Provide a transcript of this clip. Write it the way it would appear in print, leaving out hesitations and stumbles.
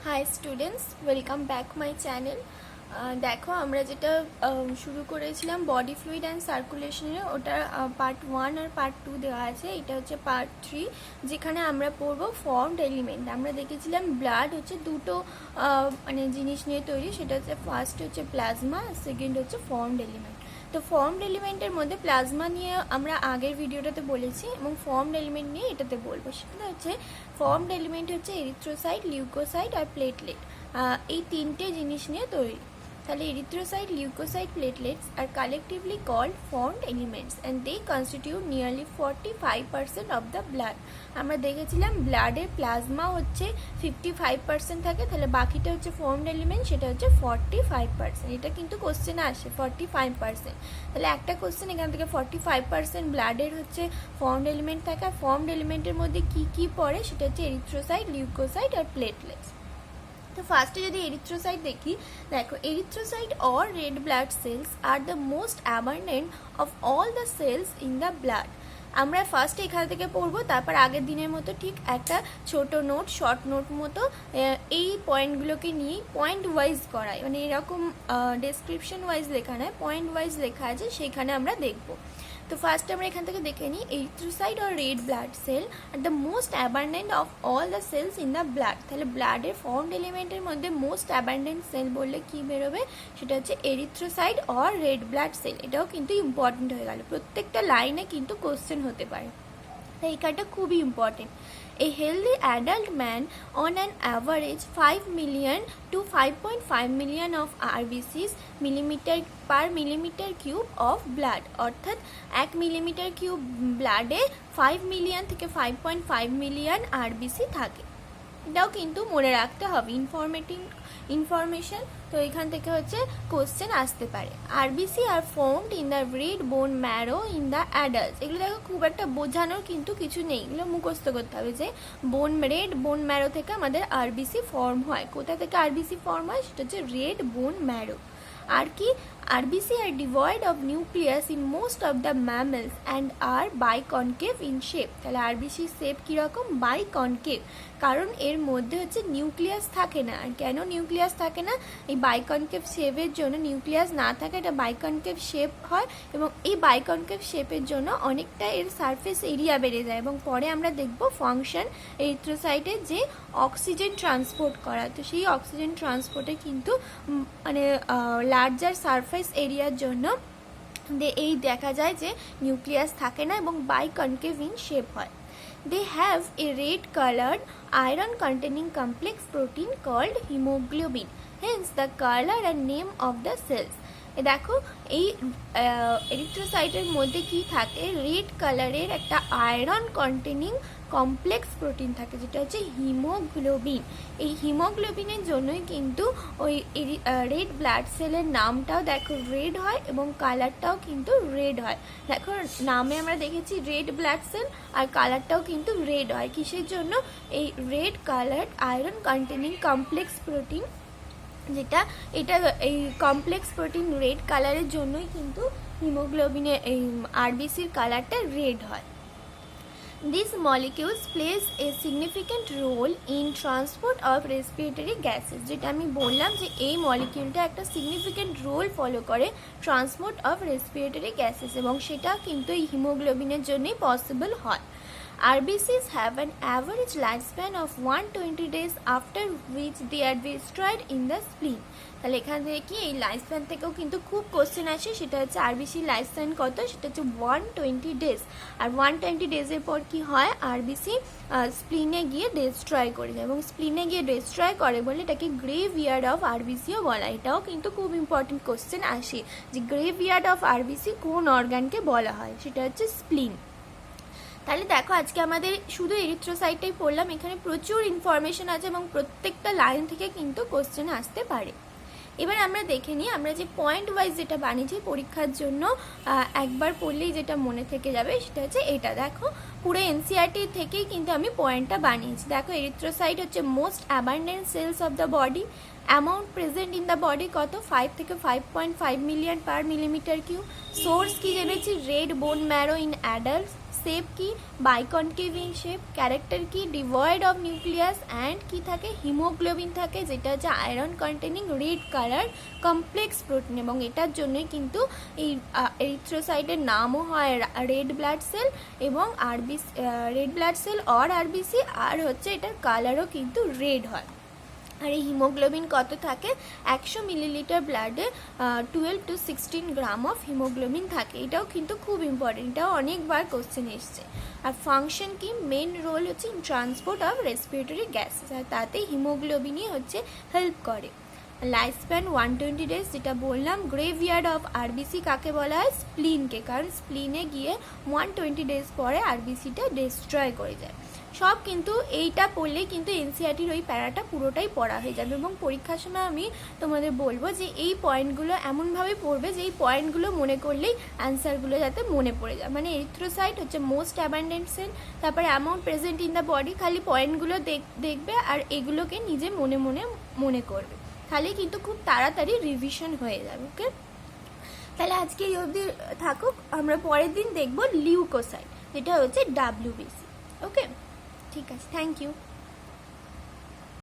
High students welcome back my channel. देखो আমরা যেটা শুরু করেছিলাম বডি ফ্লুইড অ্যান্ড সার্কুলেশনে, ওটার পার্ট 1 আর পার্ট 2 দেওয়া আছে। এটা হচ্ছে পার্ট 3, যেখানে আমরা পড়বো ফর্মড এলিমেন্ট। আমরা দেখেছিলাম ব্লাড হচ্ছে দুটো মানে জিনিস নিয়ে তৈরি, সেটা হচ্ছে ফার্স্ট হচ্ছে প্লাজমা, সেকেন্ড হচ্ছে ফর্মড এলিমেন্ট। তো ফর্মড এলিমেন্টের মধ্যে প্লাজমা নিয়ে আমরা আগের ভিডিওটাতে বলেছি এবং ফর্মড এলিমেন্ট নিয়ে এটাতে বলবো। সেটা হচ্ছে ফর্মড এলিমেন্ট হচ্ছে এরিথ্রোসাইট, লিউকোসাইট আর প্লেটলেট, এই তিনটে জিনিস নিয়ে তৈরি। তাহলে erythrocyte, leucocyte, platelets are collectively called formed elements and they constitute nearly 45% of the blood. আমরা দেখেছিলাম ব্লাডের প্লাজমা হচ্ছে 55% থাকে, তাহলে বাকিটা হচ্ছে ফর্মড এলিমেন্ট, সেটা হচ্ছে 45%। এটা কিন্তু কোশ্চেনে আসে 45%। তাহলে একটা কোশ্চেন এখান থেকে 45% ব্লাডের হচ্ছে ফর্মড এলিমেন্ট থাকে, আর ফর্মড এলিমেন্টের মধ্যে কী কী পড়ে সেটা হচ্ছে এরিথ্রোসাইট, লিউকোসাইট আর প্লেটলেটস। তো ফার্স্টে যদি এরিথ্রোসাইট দেখি, দেখো erythrocyte or red blood cells are the most abundant of all the cells in the blood. আমরা ফার্স্টে এখান থেকে পড়বো, তারপর আগের দিনের মতো ঠিক একটা ছোট নোট, শর্ট নোট মতো এই পয়েন্টগুলোকে নিয়েই পয়েন্ট ওয়াইজ করায়, মানে এরকম ডেসক্রিপশন ওয়াইজ লেখা নয়, পয়েন্ট ওয়াইজ লেখা আছে, সেখানে আমরা দেখবো। তো ফার্স্ট আমরা এখান থেকে দেখে নিই, erythrocyte or red blood cell are the most abundant of all the cells in the blood. তাহলে ব্লাডের ফর্মড এলিমেন্টের মধ্যে মোস্ট অ্যাবান্ডেন্ট সেল বললে কি বেরোবে, সেটা হচ্ছে erythrocyte or red blood sell. এটাও কিন্তু ইম্পর্টেন্ট হয়ে গেল, প্রত্যেকটা লাইনে কিন্তু কোশ্চেন হতে পারে, তাই এই কার্ডটা খুবই important. A healthy adult man on an average 5 million to 5.5 million of RBCs millimeter per millimeter cube of blood, অর্থাৎ 1 মিলিমিটার কিউব ব্লাডে 5 মিলিয়ন থেকে 5.5 মিলিয়ন আরবিসি থাকে। এটাও কিন্তু মনে রাখতে হবে, ইনফরমেশন। তো এখান থেকে হচ্ছে কোশ্চেন আসতে পারে। RBC are formed in the red bone marrow in the adults. এগুলো দেখো খুব একটা বোঝানোর কিন্তু কিছু নেই, এগুলো মুখস্থ করতে হবে যে রেড বোন ম্যারো থেকে আমাদের আরবিসি ফর্ম হয়। কোথা থেকে আরবিসি ফর্ম হয়, সেটা হচ্ছে রেড বোন ম্যারো। আর কি, RBC are devoid of nucleus in most of the mammals and are biconcave in shape। তাহলে RBC শেপ কীরকম, বাইকনকেভ, কারণ এর মধ্যে হচ্ছে নিউক্লিয়াস থাকে না। আর কেন নিউক্লিয়াস থাকে না, এই বাইকনকেভ শেপের জন্য। নিউক্লিয়াস না থাকে, এটা বাইকনকেভ শেপ হয়, এবং এই বাইকনকেভ শেপের জন্য অনেকটা এর সারফেস এরিয়া বেড়ে যায়। এবং পরে আমরা দেখব ফাংশন এরিথ্রোসাইটের যে অক্সিজেন ট্রান্সপোর্ট করা, তো সেই অক্সিজেন ট্রান্সপোর্টে কিন্তু মানে লার্জার সারফেস এরিয়ার জন্য এই দেখা যায় যে নিউক্লিয়াস থাকে না এবং বাইকনকেভ ইন শেপ হয়। They have a red colored iron containing complex protein called hemoglobin, hence the color and name of the cells। দেখো এই এরিথ্রোসাইটের মধ্যে কি থাকে, রেড কালারের একটা আয়রন কন্টেনিং কমপ্লেক্স প্রোটিন থাকে, যেটা হচ্ছে হিমোগ্লোবিন। এই হিমোগ্লোবিনের জন্যই কিন্তু ওই রেড ব্লাড সেলের নামটাও দেখো রেড হয় এবং কালারটাও কিন্তু রেড হয়। দেখো নামে আমরা দেখেছি রেড ব্লাড সেল, আর কালারটাও কিন্তু রেড হয়। কিসের জন্য, এই red colour iron containing complex protein, যেটা এটা এই কমপ্লেক্স প্রোটিন রেড কালারের জন্যই কিন্তু হিমোগ্লোবিনের এই আরবিসির কালারটা রেড হয়। These molecules plays a significant role in transport of respiratory gases। যেটা আমি বললাম যে এই মলিকিউলটা একটা সিগনিফিক্যান্ট রোল ফলো করে ট্রান্সপোর্ট অফ রেসপিরেটরি গ্যাসেস, এবং সেটা কিন্তু এই হিমোগ্লোবিনের জন্যই পসিবল হয়। RBCs have an average lifespan of 120 days after which they are destroyed in the spleen। তাহলে এখান থেকে কি এই লাইফস্প্যান থেকেও কিন্তু খুব কোশ্চেন আসে, সেটা হচ্ছে আরবিসির লাইফস্প্যান কত, সেটা হচ্ছে 120 ডেজ। আর 120 ডেজের পর কি হয়, আরবিসি স্প্লিনে গিয়ে ডিস্ট্রয় করে যায়, এবং স্প্লিনে গিয়ে ডিস্ট্রয় করে বলে এটাকে গ্রেভইয়ার্ড অফ আরবিসিও বলা। এটাও কিন্তু খুব ইম্পর্টেন্ট কোশ্চেন আসে যে গ্রেভইয়ার্ড অফ আরবিসি কোন অর্গানকে বলা হয়, সেটা হচ্ছে স্প্লিন। তাহলে দেখো আজকে আমাদের শুধু এরিথ্রোসাইটটাই পড়লাম, এখানে প্রচুর ইনফরমেশন আছে এবং প্রত্যেকটা লাইন থেকে কিন্তু কোশ্চেন আসতে পারে। এবার আমরা দেখে নিই, আমরা যে পয়েন্ট ওয়াইজ যেটা বানিয়েছি পরীক্ষার জন্য একবার পড়লেই যেটা মনে থেকে যাবে, সেটা হচ্ছে এটা। দেখো পুরো এনসিআরটি থেকেই কিন্তু আমি পয়েন্টটা বানিয়েছি। দেখো এরিথ্রোসাইট হচ্ছে most abundant cells of the body, amount present in the body কত, 5 থেকে 5.5 million per millimetre cube. Source কি জেনেছি, red bone marrow in adults. Shape কি বাইকনকেভ ইন শেপ, ক্যারেক্টার কি ডিভয়েড অফ নিউক্লিয়াস, অ্যান্ড কি থাকে haemoglobin থাকে যেটা হচ্ছে iron containing red colour complex protein, এবং এটার জন্যই কিন্তু এই এরিথ্রোসাইটের নামও হয় রেড ব্লাড সেল এবং RBC, red blood sell or RBC, আর হচ্ছে এটার কালারও কিন্তু রেড হয়। আর এই হিমোগ্লোবিন কত থাকে, 100 মিলিলিটার ব্লাডে 12 to 16 গ্রাম অফ হিমোগ্লোবিন থাকে। এটাও কিন্তু খুব ইম্পর্টেন্ট, এটাও অনেকবার কোশ্চেন এসছে। আর ফাংশন কি, মেন রোল হচ্ছে in transport of respiratory gases, আর তাতে হিমোগ্লোবিনই হচ্ছে হেল্প করে। লাইফ স্প্যান 120 ডেজ, যেটা বললাম। গ্রেভইয়ার্ড অফ আরবিসি কাকে বলা হয়, স্প্লিনকে, কারণ স্প্লিনে গিয়ে 120 ডেজ পরে আরবিসিটা ডিস্ট্রয় করে যায়। সব কিন্তু এইটা পড়লেই কিন্তু এনসিআরটির ওই প্যারাটা পুরোটাই পড়া হয়ে যাবে, এবং পরীক্ষার সময় আমি তোমাদের বলবো যে এই পয়েন্টগুলো এমনভাবে পড়বে যে এই পয়েন্টগুলো মনে করলেই অ্যান্সারগুলো যাতে মনে পড়ে যায়। মানে এরিথ্রোসাইট হচ্ছে মোস্ট অ্যাবান্ডেন্ট সেল, তারপরে amount present in the body, খালি পয়েন্টগুলো দেখবে আর এগুলোকে নিজে মনে করবে, তাহলে কিন্তু খুব তাড়াতাড়ি রিভিশন হয়ে যাবে। ওকে, তাহলে আজকে এই অবধি থাকুক, আমরা পরের দিন দেখব লিউকোসাইট, যেটা হচ্ছে WBC। ওকে, ঠিক আছে, থ্যাংক ইউ।